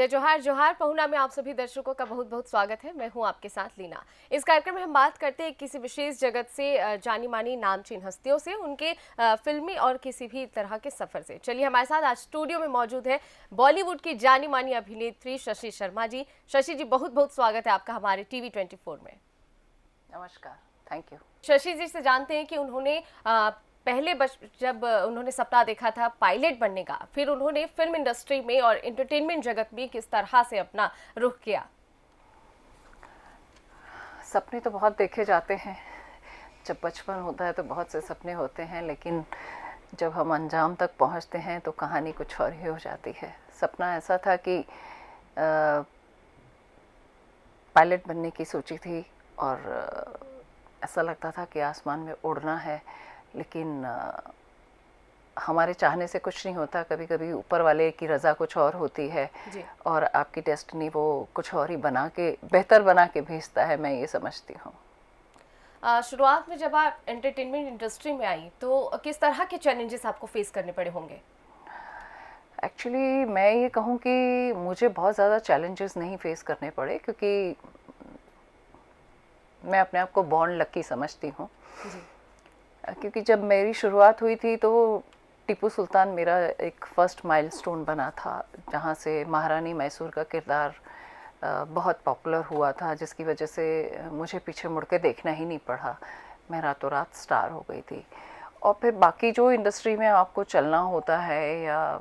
जय जोहार जोहार पहुना में आप सभी दर्शकों का बहुत बहुत स्वागत है। मैं हूं आपके साथ लीना। इस कार्यक्रम में हम बात करते हैं किसी विशेष जगत से, जानी मानी नामचीन हस्तियों से, उनके फिल्मी और किसी भी तरह के सफर से। चलिए, हमारे साथ आज स्टूडियो में मौजूद है बॉलीवुड की जानी मानी अभिनेत्री शशि शर्मा जी। शशि जी, बहुत बहुत स्वागत है आपका हमारे TV24 में। नमस्कार, थैंक यू। शशि जी से जानते हैं कि उन्होंने पहले जब उन्होंने सपना देखा था पायलट बनने का, फिर उन्होंने फिल्म इंडस्ट्री में और एंटरटेनमेंट जगत में किस तरह से अपना रुख किया। सपने तो बहुत देखे जाते हैं, जब बचपन होता है तो बहुत से सपने होते हैं, लेकिन जब हम अंजाम तक पहुंचते हैं तो कहानी कुछ और ही हो जाती है। सपना ऐसा था कि पायलट बनने की सोची थी और ऐसा लगता था कि आसमान में उड़ना है, लेकिन हमारे चाहने से कुछ नहीं होता। कभी कभी ऊपर वाले की रज़ा कुछ और होती है और आपकी डेस्टिनी वो कुछ और ही बना के, बेहतर बना के भेजता है, मैं ये समझती हूँ। शुरुआत में जब आप एंटरटेनमेंट इंडस्ट्री में आई तो किस तरह के चैलेंजेस आपको फेस करने पड़े होंगे? एक्चुअली मैं ये कहूँ कि मुझे बहुत ज़्यादा चैलेंजेस नहीं फेस करने पड़े, क्योंकि मैं अपने आप को बॉर्न लकी समझती हूँ। क्योंकि जब मेरी शुरुआत हुई थी तो टीपू सुल्तान मेरा एक फर्स्ट माइलस्टोन बना था, जहाँ से महारानी मैसूर का किरदार बहुत पॉपुलर हुआ था, जिसकी वजह से मुझे पीछे मुड़ के देखना ही नहीं पड़ा। मैं रातों रात स्टार हो गई थी। और फिर बाकी जो इंडस्ट्री में आपको चलना होता है या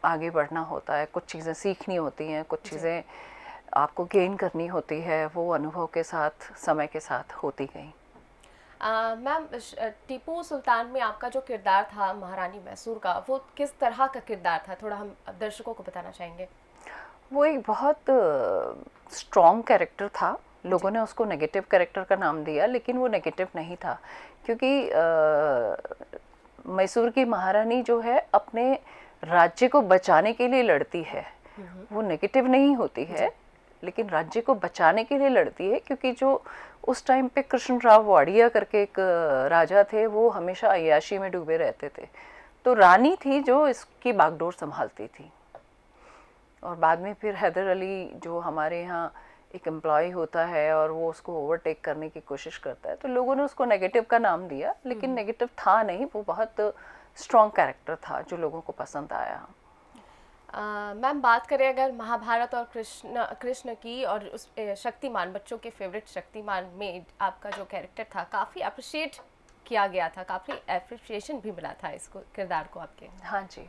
आगे बढ़ना होता है, कुछ चीज़ें सीखनी होती हैं, कुछ चीज़ें आपको गेन करनी होती है, वो अनुभव के साथ, समय के साथ होती गई। मैम, टीपू सुल्तान में आपका जो किरदार था महारानी मैसूर का, वो किस तरह का किरदार था? थोड़ा हम दर्शकों को बताना चाहेंगे। वो एक बहुत स्ट्रॉन्ग कैरेक्टर था। लोगों ने उसको नेगेटिव कैरेक्टर का नाम दिया, लेकिन वो नेगेटिव नहीं था, क्योंकि मैसूर की महारानी जो है अपने राज्य को बचाने के लिए लड़ती है। वो नेगेटिव नहीं होती है, लेकिन राज्य को बचाने के लिए लड़ती है, क्योंकि जो उस टाइम पे कृष्ण राव वाडिया करके एक राजा थे, वो हमेशा अय्याशी में डूबे रहते थे। तो रानी थी जो इसकी बागडोर संभालती थी। और बाद में फिर हैदर अली जो हमारे यहाँ एक एम्प्लॉय होता है और वो उसको ओवरटेक करने की कोशिश करता है, तो लोगों ने उसको नेगेटिव का नाम दिया, लेकिन नेगेटिव था नहीं। वो बहुत स्ट्रॉन्ग कैरेक्टर था जो लोगों को पसंद आया। मैम, बात करें अगर महाभारत और कृष्ण की, और उस शक्तिमान, बच्चों के फेवरेट शक्तिमान में आपका जो कैरेक्टर था काफ़ी अप्रिशिएट किया गया था, काफ़ी एप्रिशिएशन भी मिला था इसको, किरदार को आपके। हाँ जी।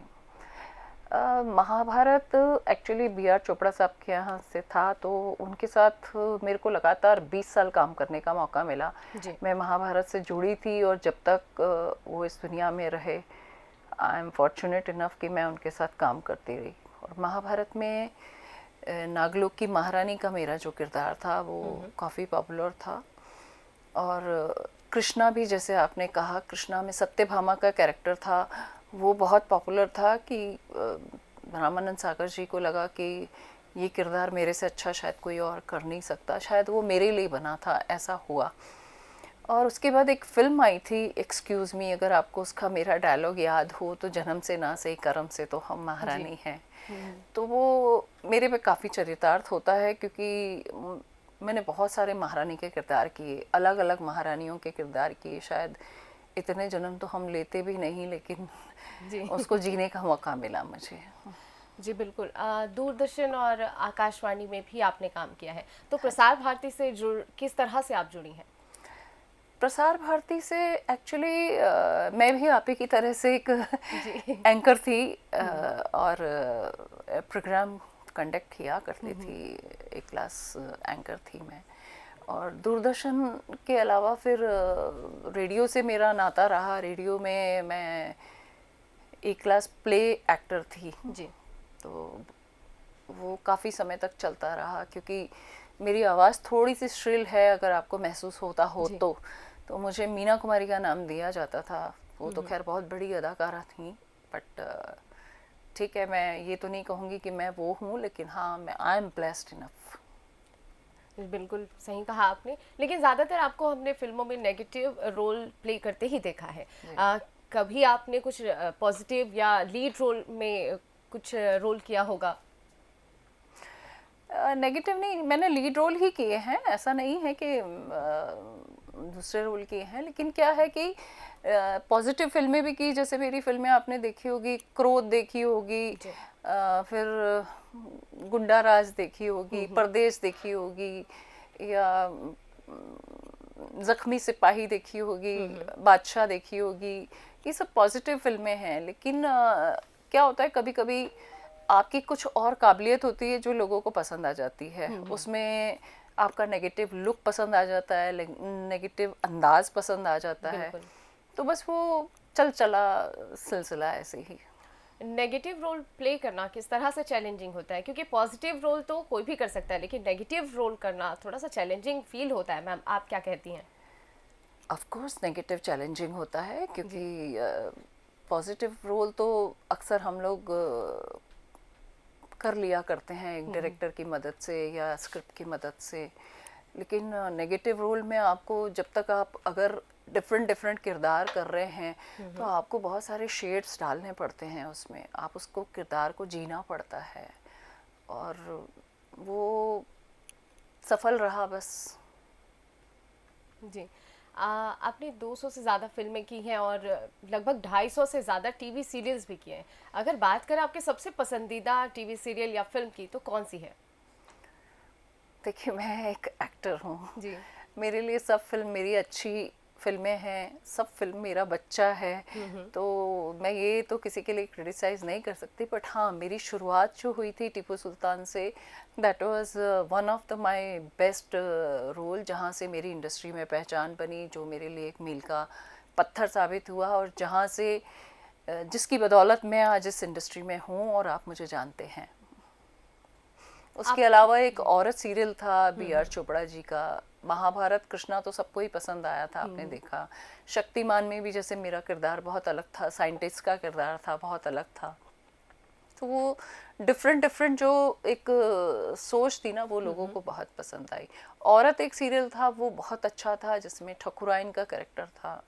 Mahabharat actually B.R. चोपड़ा साहब के यहाँ से था, तो उनके साथ मेरे को लगातार 20 साल काम करने का मौका मिला। मैं महाभारत से जुड़ी थी और जब तक वो इस दुनिया में रहे, आई एम फॉर्चुनेट इनफ कि मैं उनके साथ काम करती रही। और महाभारत में नागलोक की महारानी का मेरा जो किरदार था वो काफ़ी पॉपुलर था। और कृष्णा भी, जैसे आपने कहा, कृष्णा में सत्यभामा का कैरेक्टर था, वो बहुत पॉपुलर था कि रामानंद सागर जी को लगा कि ये किरदार मेरे से अच्छा शायद कोई और कर नहीं सकता, शायद वो मेरे लिए बना था, ऐसा हुआ। और उसके बाद एक फिल्म आई थी एक्सक्यूज़ मी, अगर आपको उसका मेरा डायलॉग याद हो तो, जन्म से ना सही कर्म से तो हम महारानी हैं। तो वो मेरे पे काफ़ी चरितार्थ होता है, क्योंकि मैंने बहुत सारे महारानी के किरदार किए, अलग अलग महारानियों के किरदार किए। शायद इतने जन्म तो हम लेते भी नहीं, लेकिन उसको जीने का मौका मिला मुझे। जी बिल्कुल। दूरदर्शन और आकाशवाणी में भी आपने काम किया है, तो प्रसार भारती से किस तरह से आप जुड़ी हैं? प्रसार भारती से एक्चुअली मैं भी आप ही की तरह से एक एंकर थी और प्रोग्राम कंडक्ट किया करती थी। एक क्लास एंकर थी मैं। और दूरदर्शन के अलावा फिर रेडियो से मेरा नाता रहा। रेडियो में मैं एक क्लास प्ले एक्टर थी जी, तो वो काफ़ी समय तक चलता रहा, क्योंकि मेरी आवाज़ थोड़ी सी श्रिल है, अगर आपको महसूस होता हो तो मुझे मीना कुमारी का नाम दिया जाता था। वो तो खैर बहुत बड़ी अदाकारा थी, बट ठीक है, मैं ये तो नहीं कहूँगी कि मैं वो हूँ, लेकिन हाँ, मैं आई एम ब्लेस्ड इनफ। बिल्कुल सही कहा आपने, लेकिन ज़्यादातर आपको हमने फिल्मों में नेगेटिव रोल प्ले करते ही देखा है। कभी आपने कुछ पॉजिटिव या लीड रोल में कुछ रोल किया होगा? नेगेटिव नहीं, मैंने लीड रोल ही किए हैं, ऐसा नहीं है कि दूसरे रोल किए हैं, लेकिन क्या है कि पॉजिटिव फिल्में भी की, जैसे मेरी फिल्में आपने देखी होगी, क्रोध देखी होगी, फिर गुंडा राज देखी होगी, परदेश देखी होगी, या जख्मी सिपाही देखी होगी, बादशाह देखी होगी, ये सब पॉजिटिव फिल्में हैं। लेकिन क्या होता है, कभी कभी आपकी कुछ और काबिलियत होती है जो लोगों को पसंद आ जाती है, उसमें आपका नेगेटिव लुक पसंद आ जाता है, नेगेटिव अंदाज पसंद आ जाता है, तो बस वो चल चला सिलसिला ऐसे ही। नेगेटिव रोल प्ले करना किस तरह से चैलेंजिंग होता है? क्योंकि पॉजिटिव रोल तो कोई भी कर सकता है, लेकिन नेगेटिव रोल करना थोड़ा सा चैलेंजिंग फील होता है। मैम, आप क्या कहती हैं? ऑफ कोर्स नेगेटिव चैलेंजिंग होता है, क्योंकि पॉजिटिव रोल तो अक्सर हम लोग कर लिया करते हैं एक डायरेक्टर की मदद से या स्क्रिप्ट की मदद से, लेकिन नेगेटिव रोल में आपको, जब तक आप अगर डिफरेंट डिफरेंट किरदार कर रहे हैं तो आपको बहुत सारे शेड्स डालने पड़ते हैं उसमें, आप उसको किरदार को जीना पड़ता है, और वो सफल रहा बस। जी, आपने 200 से ज़्यादा फिल्में की हैं और लगभग 250 से ज़्यादा टीवी सीरियल्स भी किए हैं। अगर बात करें आपके सबसे पसंदीदा टीवी सीरियल या फिल्म की, तो कौन सी है? देखिए, मैं एक एक्टर हूँ जी। मेरे लिए सब फिल्म मेरी अच्छी फिल्में हैं, सब फिल्म मेरा बच्चा है, तो मैं ये तो किसी के लिए क्रिटिसाइज़ नहीं कर सकती, बट हाँ, मेरी शुरुआत जो हुई थी टीपू सुल्तान से, that was one of the my best role, जहाँ से मेरी इंडस्ट्री में पहचान बनी, जो मेरे लिए एक मील का पत्थर साबित हुआ, और जहाँ से जिसकी बदौलत मैं आज इस इंडस्ट्री में हूँ और आप मुझे जानते हैं। उसके अलावा एक औरत सीरियल था बी आर चोपड़ा जी का, महाभारत कृष्णा तो सबको ही पसंद आया था, आपने देखा। शक्तिमान में भी जैसे मेरा किरदार बहुत अलग था, साइंटिस्ट का किरदार था, बहुत अलग था, तो वो डिफरेंट डिफरेंट जो एक सोच थी ना, वो लोगों को बहुत पसंद आई। औरत एक सीरियल था, वो बहुत अच्छा था, जिसमें ठकुराइन का कैरेक्टर था,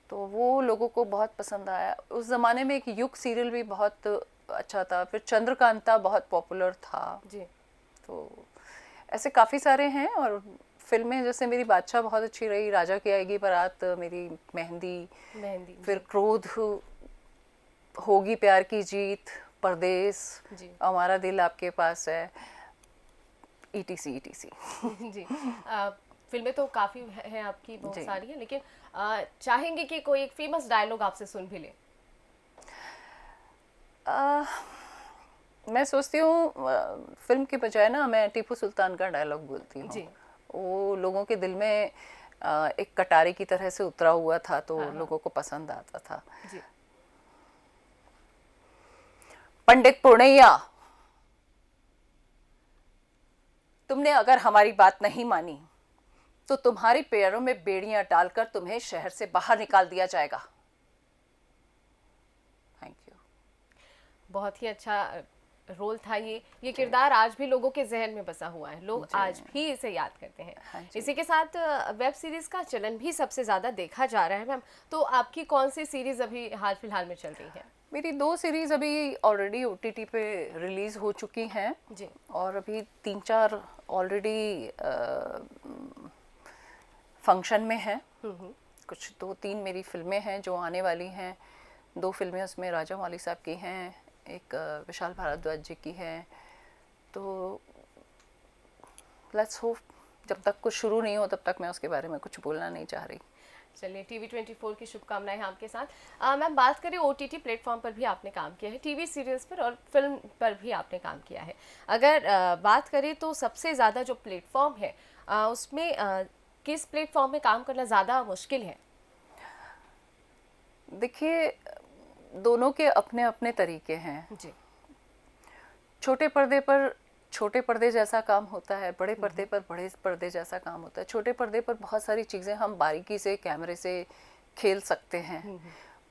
तो वो लोगों को बहुत पसंद आया। उस ज़माने में एक युग सीरियल भी बहुत अच्छा था, फिर चंद्रकांता बहुत पॉपुलर था जी। तो ऐसे काफ़ी सारे हैं। और फिल्में जैसे मेरी बादशाह बहुत अच्छी रही, राजा की आएगी बारात, मेरी मेहंदी, फिर क्रोध, होगी प्यार की जीत, परदेश, हमारा दिल आपके पास है, ETC जी। फिल्में तो काफ़ी हैं आपकी, बहुत सारी हैं, लेकिन चाहेंगे कि कोई एक फेमस डायलॉग आपसे सुन भी ले? मैं सोचती हूँ फिल्म के बजाय ना मैं टीपू सुल्तान का डायलॉग बोलती हूँ। वो लोगों के दिल में एक कटारी की तरह से उतरा हुआ था, तो लोगों को पसंद आता था। जी। पंडित पूर्णैया, तुमने अगर हमारी बात नहीं मानी तो तुम्हारी पैरों में बेड़ियां डालकर तुम्हें शहर से बाहर निकाल दिया जाएगा। Thank you. बहुत ही अच्छा रोल था ये किरदार आज भी लोगों के जहन में बसा हुआ है, लोग आज भी इसे याद करते हैं। इसी के साथ वेब सीरीज का चलन भी सबसे ज़्यादा देखा जा रहा है। मैम, तो आपकी कौन सी सीरीज अभी हाल फिलहाल में चल रही है? मेरी 2 सीरीज़ अभी ऑलरेडी OTT पे रिलीज़ हो चुकी हैं जी, और अभी 3-4 ऑलरेडी फंक्शन में हैं। कुछ 2-3 मेरी फिल्में हैं जो आने वाली हैं। 2 फिल्में उसमें राजा मौली साहब की हैं, एक विशाल भारद्वाज जी की है। तो लेट्स होप, जब तक कुछ शुरू नहीं हो तब तक मैं उसके बारे में कुछ बोलना नहीं चाह रही। चलिए, TV24 की शुभकामनाएं हैं आपके साथ। मैम, बात करें OTT प्लेटफॉर्म पर भी आपने काम किया है, टीवी सीरियल्स पर और फिल्म पर भी आपने काम किया है। अगर बात करें तो सबसे ज़्यादा जो प्लेटफॉर्म है उसमें किस प्लेटफॉर्म में काम करना ज़्यादा मुश्किल है? देखिए, दोनों के अपने अपने तरीके हैं जी। छोटे पर्दे पर छोटे पर्दे जैसा काम होता है, बड़े पर्दे पर बड़े पर्दे जैसा काम होता है। छोटे पर्दे पर बहुत सारी चीज़ें हम बारीकी से कैमरे से खेल सकते हैं,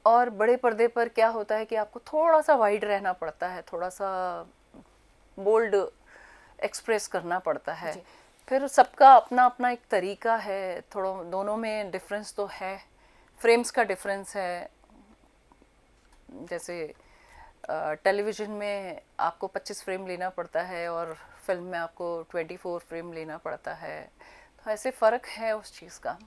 और बड़े पर्दे पर क्या होता है कि आपको थोड़ा सा वाइड रहना पड़ता है, थोड़ा सा बोल्ड एक्सप्रेस करना पड़ता है। फिर सबका अपना अपना एक तरीका है, थोड़ा दोनों में डिफरेंस तो है, फ्रेम्स का डिफरेंस है। जैसे टेलीविज़न में आपको 25 फ्रेम लेना पड़ता है और फिल्म में आपको 24 फ्रेम लेना पड़ता है, तो ऐसे फ़र्क है उस चीज़ का।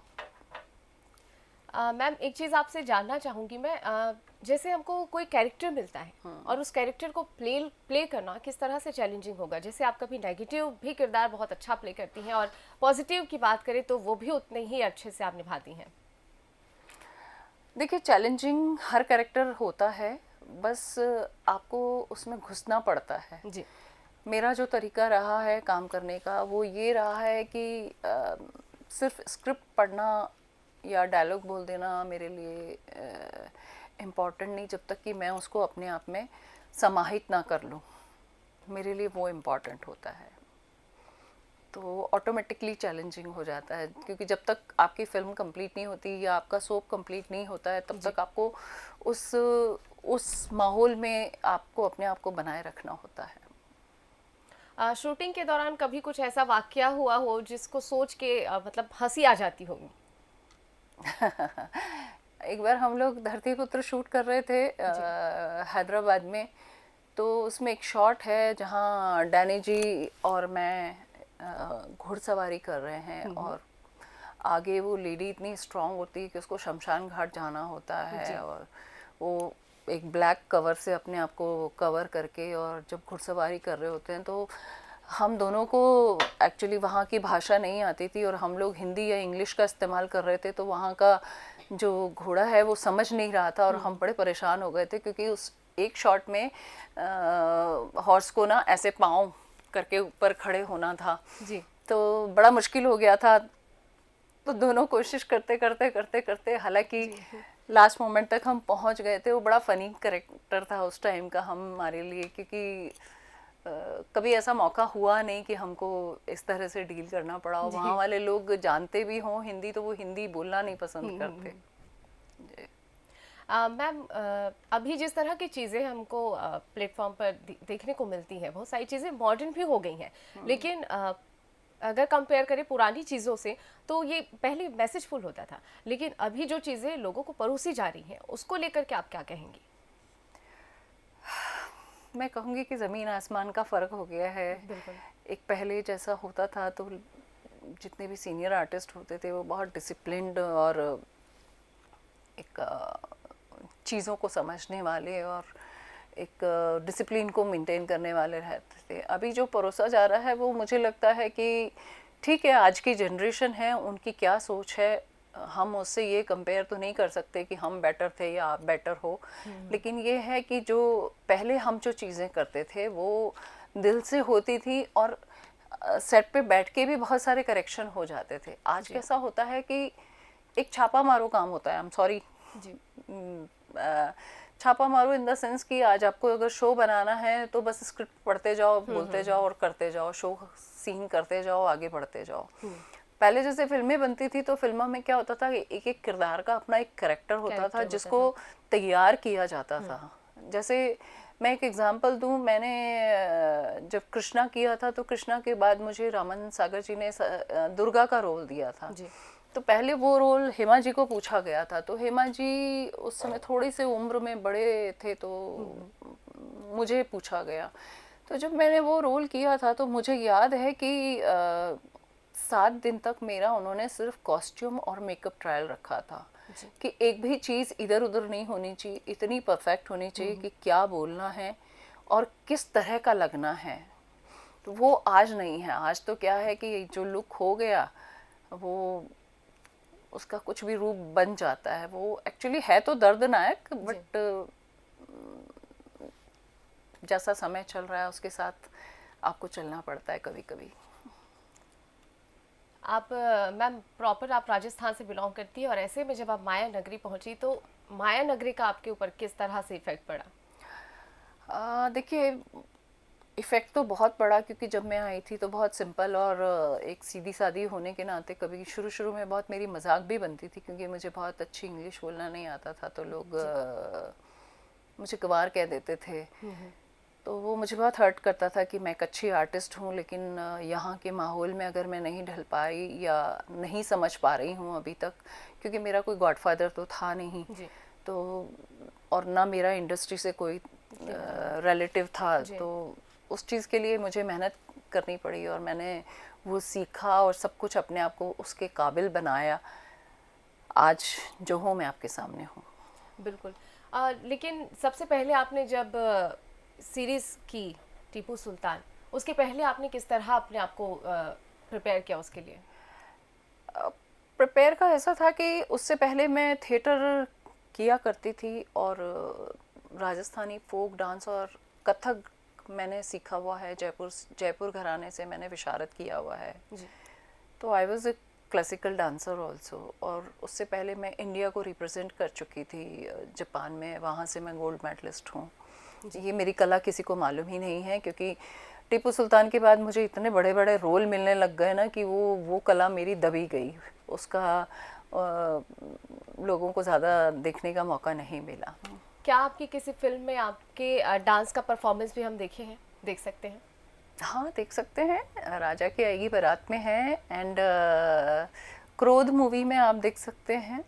मैम एक चीज़ आपसे जानना चाहूँगी मैं, जैसे हमको कोई कैरेक्टर मिलता है और उस कैरेक्टर को प्ले करना किस तरह से चैलेंजिंग होगा। जैसे आप कभी नेगेटिव भी किरदार बहुत अच्छा प्ले करती हैं और पॉजिटिव की बात करें तो वो भी उतने ही अच्छे से आप निभाती हैं। देखिए, चैलेंजिंग हर कैरेक्टर होता है, बस आपको उसमें घुसना पड़ता है। जी मेरा जो तरीका रहा है काम करने का वो ये रहा है कि सिर्फ स्क्रिप्ट पढ़ना या डायलॉग बोल देना मेरे लिए इम्पॉर्टेंट नहीं, जब तक कि मैं उसको अपने आप में समाहित ना कर लूँ, मेरे लिए वो इम्पॉर्टेंट होता है। तो ऑटोमेटिकली चैलेंजिंग हो जाता है, क्योंकि जब तक आपकी फिल्म कंप्लीट नहीं होती या आपका सोप कंप्लीट नहीं होता है तब तक आपको उस माहौल में आपको अपने आप को बनाए रखना होता है। शूटिंग के दौरान कभी कुछ ऐसा वाकया हुआ हो जिसको सोच के मतलब हंसी आ जाती होगी? एक बार हम लोग धरती पुत्र शूट कर रहे थे हैदराबाद में, तो उसमें एक शॉट है जहाँ डैनी जी और मैं घुड़सवारी कर रहे हैं और आगे वो लेडी इतनी स्ट्रांग होती है कि उसको शमशान घाट जाना होता है और वो एक ब्लैक कवर से अपने आप को कवर करके और जब घुड़सवारी कर रहे होते हैं तो हम दोनों को एक्चुअली वहाँ की भाषा नहीं आती थी और हम लोग हिंदी या इंग्लिश का इस्तेमाल कर रहे थे, तो वहाँ का जो घोड़ा है वो समझ नहीं रहा था और हम बड़े परेशान हो गए थे, क्योंकि उस एक शॉट में हॉर्स को ना ऐसे पाँव करके ऊपर खड़े होना था जी। तो बड़ा मुश्किल हो गया था। तो दोनों कोशिश करते करते करते करते हालांकि लास्ट मोमेंट तक हम पहुंच गए थे। वो बड़ा फनी कैरेक्टर था उस टाइम का हमारे लिए, क्योंकि कभी ऐसा मौका हुआ नहीं कि हमको इस तरह से डील करना पड़ा। वहाँ वाले लोग जानते भी हों हिंदी तो वो हिंदी बोलना नहीं पसंद करते। मैम अभी जिस तरह की चीज़ें हमको प्लेटफॉर्म पर देखने को मिलती हैं, बहुत सारी चीज़ें मॉडर्न भी हो गई हैं, लेकिन अगर कंपेयर करें पुरानी चीज़ों से तो ये पहले मैसेजफुल होता था, लेकिन अभी जो चीज़ें लोगों को परोसी जा रही हैं उसको लेकर के आप क्या कहेंगी? मैं कहूँगी कि ज़मीन आसमान का फ़र्क हो गया है। एक पहले जैसा होता था तो जितने भी सीनियर आर्टिस्ट होते थे वो बहुत डिसिप्लिन्ड और एक चीज़ों को समझने वाले और एक डिसिप्लिन को मेंटेन करने वाले रहते थे। अभी जो परोसा जा रहा है वो मुझे लगता है कि ठीक है, आज की जनरेशन है, उनकी क्या सोच है, हम उससे ये कंपेयर तो नहीं कर सकते कि हम बेटर थे या आप बेटर हो, लेकिन ये है कि जो पहले हम जो चीज़ें करते थे वो दिल से होती थी और सेट पे बैठ के भी बहुत सारे करेक्शन हो जाते थे। आज कैसा होता है कि एक छापा मारो काम होता है। आई एम सॉरी, छापा मारो इन द सेंस कि आज आपको अगर शो बनाना है तो बस स्क्रिप्ट पढ़ते जाओ, बोलते जाओ और करते जाओ, शो सीन करते जाओ, आगे बढ़ते जाओ। पहले जैसे फिल्में बनती थी तो फिल्मों में क्या होता था, एक एक किरदार का अपना एक कैरेक्टर होता था जिसको तैयार किया जाता था। जैसे मैं एक एग्जांपल दूं, मैंने जब कृष्णा किया था तो कृष्णा के बाद मुझे रामन सागर जी ने दुर्गा का रोल दिया था जी। तो पहले वो रोल हेमा जी को पूछा गया था, तो हेमा जी उस समय थोड़ी से उम्र में बड़े थे तो मुझे पूछा गया। तो जब मैंने वो रोल किया था तो मुझे याद है कि 7 दिन तक मेरा उन्होंने सिर्फ कॉस्ट्यूम और मेकअप ट्रायल रखा था कि एक भी चीज़ इधर उधर नहीं होनी चाहिए, इतनी परफेक्ट होनी चाहिए कि क्या बोलना है और किस तरह का लगना है। तो वो आज नहीं है। आज तो क्या है कि जो लुक हो गया वो उसका कुछ भी रूप बन जाता है। वो एक्चुअली है तो दर्दनाक, बट जैसा समय चल रहा है उसके साथ आपको चलना पड़ता है कभी कभी। आप मैम प्रॉपर आप राजस्थान से बिलोंग करती है और ऐसे में जब आप माया नगरी पहुंची तो माया नगरी का आपके ऊपर किस तरह से इफेक्ट पड़ा? देखिए, इफ़ेक्ट तो बहुत पड़ा, क्योंकि जब मैं आई थी तो बहुत सिंपल और एक सीधी सादी होने के नाते कभी शुरू में बहुत मेरी मजाक भी बनती थी, क्योंकि मुझे बहुत अच्छी इंग्लिश बोलना नहीं आता था तो लोग मुझे गवार कह देते थे। तो वो मुझे बहुत हर्ट करता था कि मैं एक अच्छी आर्टिस्ट हूँ लेकिन यहाँ के माहौल में अगर मैं नहीं ढल पाई या नहीं समझ पा रही हूँ अभी तक, क्योंकि मेरा कोई गॉडफादर तो था नहीं जी। तो और ना मेरा इंडस्ट्री से कोई रिलेटिव था, जी। तो उस चीज़ के लिए मुझे मेहनत करनी पड़ी और मैंने वो सीखा और सब कुछ अपने आप को उसके काबिल बनाया। आज जो हूँ मैं आपके सामने हूँ। बिल्कुल। लेकिन सबसे पहले आपने जब सीरीज़ की टीपू सुल्तान, उसके पहले आपने किस तरह अपने आप को प्रिपेयर किया उसके लिए? प्रिपेयर का ऐसा था कि उससे पहले मैं थिएटर किया करती थी और राजस्थानी फोक डांस और कथक मैंने सीखा हुआ है। जयपुर घराने से मैंने विशारद किया हुआ है। जी। तो I was a classical dancer also, और उससे पहले मैं इंडिया को रिप्रेजेंट कर चुकी थी जापान में, वहाँ से मैं गोल्ड मेडलिस्ट हूँ। ये मेरी कला किसी को मालूम ही नहीं है, क्योंकि टीपू सुल्तान के बाद मुझे इतने बड़े बड़े रोल मिलने लग गए ना कि वो कला मेरी दबी गई। उसका लोगों को ज़्यादा देखने का मौका नहीं मिला। क्या आपकी किसी फिल्म में आपके डांस का परफॉर्मेंस भी हम देख सकते हैं? हाँ, देख सकते हैं। राजा की आएगी बारात में है, एंड क्रोध मूवी में आप देख सकते हैं।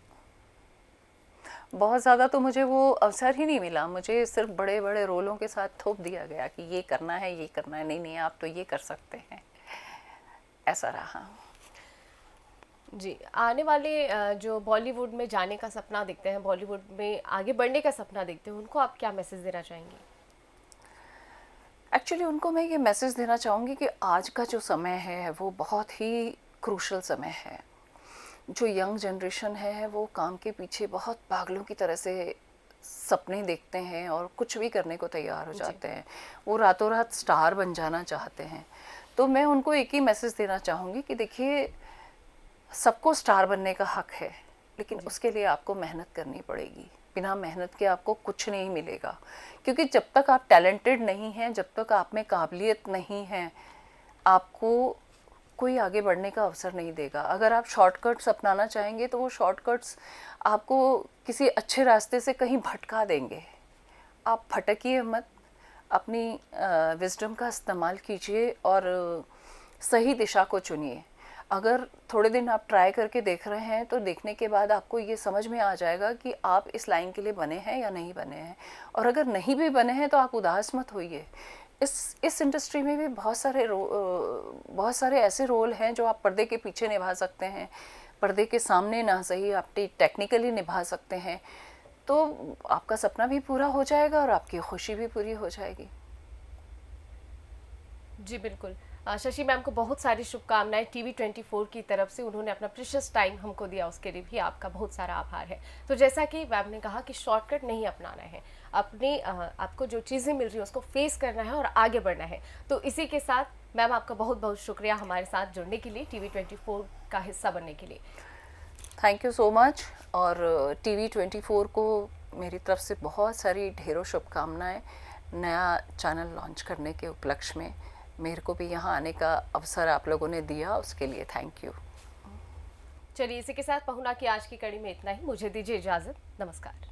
बहुत ज़्यादा तो मुझे वो अवसर ही नहीं मिला, मुझे सिर्फ बड़े बड़े रोलों के साथ थोप दिया गया कि ये करना है, ये करना है, नहीं नहीं आप तो ये कर सकते हैं, ऐसा रहा। जी, आने वाले जो बॉलीवुड में जाने का सपना देखते हैं, बॉलीवुड में आगे बढ़ने का सपना देखते हैं, उनको आप क्या मैसेज देना चाहेंगी? एक्चुअली उनको मैं ये मैसेज देना चाहूँगी कि आज का जो समय है वो बहुत ही क्रूशल समय है। जो यंग जनरेशन है वो काम के पीछे बहुत पागलों की तरह से सपने देखते हैं और कुछ भी करने को तैयार हो जाते हैं। वो रातों रात स्टार बन जाना चाहते हैं। तो मैं उनको एक ही मैसेज देना चाहूँगी कि देखिए, सबको स्टार बनने का हक है, लेकिन उसके लिए आपको मेहनत करनी पड़ेगी। बिना मेहनत के आपको कुछ नहीं मिलेगा, क्योंकि जब तक आप टैलेंटेड नहीं हैं, जब तक आप में काबिलियत नहीं है, आपको कोई आगे बढ़ने का अवसर नहीं देगा। अगर आप शॉर्टकट्स अपनाना चाहेंगे तो वो शॉर्टकट्स आपको किसी अच्छे रास्ते से कहीं भटका देंगे। आप भटकिए मत, अपनी विजडम का इस्तेमाल कीजिए और सही दिशा को चुनिए। अगर थोड़े दिन आप ट्राई करके देख रहे हैं तो देखने के बाद आपको ये समझ में आ जाएगा कि आप इस लाइन के लिए बने हैं या नहीं बने हैं। और अगर नहीं भी बने हैं तो आप उदास मत होइए। इस इंडस्ट्री में भी बहुत सारे ऐसे रोल हैं जो आप पर्दे के पीछे निभा सकते हैं, पर्दे के सामने ना सही आप टेक्निकली निभा सकते हैं। तो आपका सपना भी पूरा हो जाएगा और आपकी खुशी भी पूरी हो जाएगी। जी बिल्कुल। शशि मैम को बहुत सारी शुभकामनाएं TV24 की तरफ से। उन्होंने अपना प्रीशियस टाइम हमको दिया, उसके लिए भी आपका बहुत सारा आभार है। तो जैसा कि मैम ने कहा कि शॉर्टकट नहीं अपनाना है, अपनी आपको जो चीज़ें मिल रही हैं उसको फेस करना है और आगे बढ़ना है। तो इसी के साथ मैम आपका बहुत बहुत शुक्रिया हमारे साथ जुड़ने के लिए, TV24 का हिस्सा बनने के लिए। Thank you so much. और TV24 को मेरी तरफ से बहुत सारी ढेरों शुभकामनाएं नया चैनल लॉन्च करने के उपलक्ष्य में। मेरे को भी यहाँ आने का अवसर आप लोगों ने दिया, उसके लिए थैंक यू। चलिए, इसी के साथ पहुना की आज की कड़ी में इतना ही। मुझे दीजिए इजाज़त। नमस्कार।